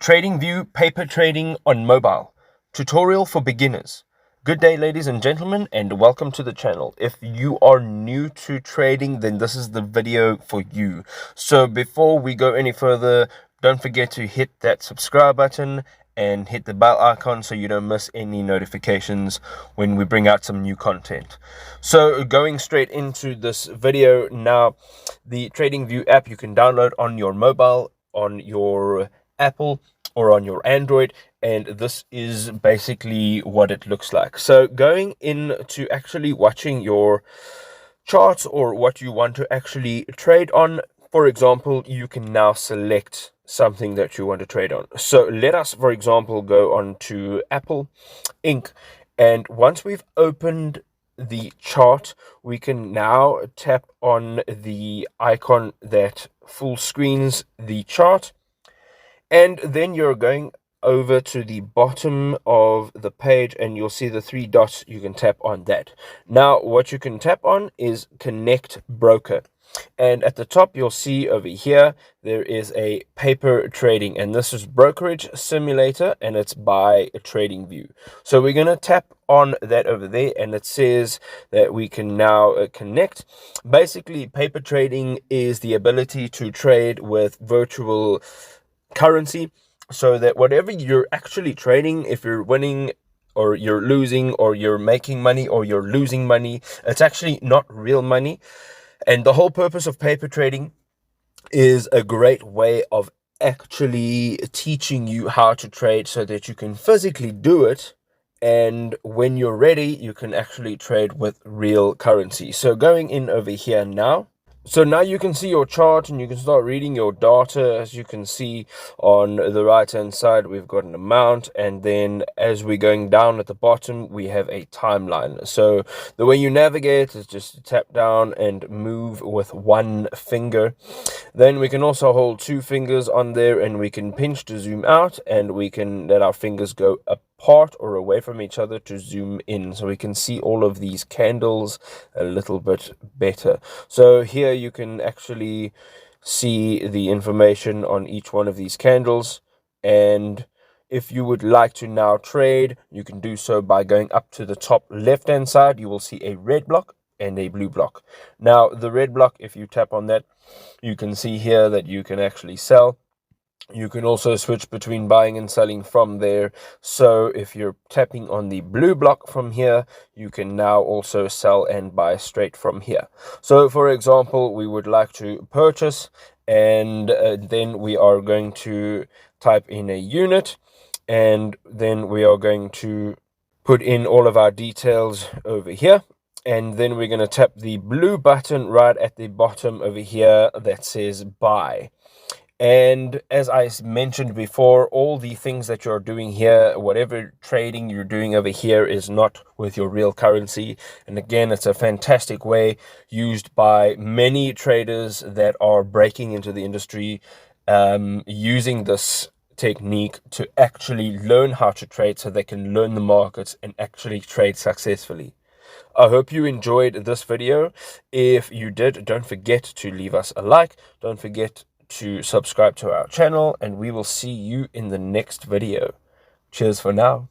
Tradingview paper trading on mobile. Tutorial for beginners. Good day, ladies and gentlemen, and welcome to the channel. If you are new to trading, then this is the video for you. So before we go any further, don't forget to hit that subscribe button and hit the bell icon so you don't miss any notifications when we bring out some new content. So going straight into this video now, the Tradingview app you can download on your mobile, on your Apple or on your Android, and this is basically what it looks like. So going into actually watching your charts or what you want to actually trade on, for example, you can now select something that you want to trade on. So let us, for example, go on to Apple Inc. And once we've opened the chart, we can now tap on the icon that full screens the chart. And then you're going over to the bottom of the page and you'll see the three dots. You can tap on that. Now, what you can tap on is Connect Broker. And at the top, you'll see over here, there is a paper trading, and this is Brokerage Simulator, and it's by Tradingview. So we're going to tap on that over there, and it says that we can now connect. Basically, paper trading is the ability to trade with virtual currency, so that whatever you're actually trading, if you're winning or you're losing or you're making money or you're losing money, it's actually not real money. And the whole purpose of paper trading is a great way of actually teaching you how to trade so that you can physically do it. And when you're ready, you can actually trade with real currency. So going in over here now. So now you can see your chart and you can start reading your data. As you can see on the right hand side, we've got an amount, and then as we're going down at the bottom, we have a timeline. So the way you navigate is just to tap down and move with one finger. Then we can also hold two fingers on there, and we can pinch to zoom out, and we can let our fingers go apart or away from each other to zoom in, so we can see all of these candles a little bit better. So here you can actually see the information on each one of these candles, and if you would like to now trade, you can do so by going up to the top left hand side. You will see a red block and a blue block. Now the red block, if you tap on that, you can see here that you can actually sell. You can also switch between buying and selling from there. So if you're tapping on the blue block from here, you can now also sell and buy straight from here. So for example, we would like to purchase, and then we are going to type in a unit, and then we are going to put in all of our details over here. And then we're going to tap the blue button right at the bottom over here that says buy. And as I mentioned before, all the things that you're doing here, whatever trading you're doing over here, is not with your real currency. And again, it's a fantastic way used by many traders that are breaking into the industry, using this technique to actually learn how to trade so they can learn the markets and actually trade successfully. I hope you enjoyed this video. If you did, don't forget to leave us a like. Don't forget to subscribe to our channel, and we will see you in the next video. Cheers for now.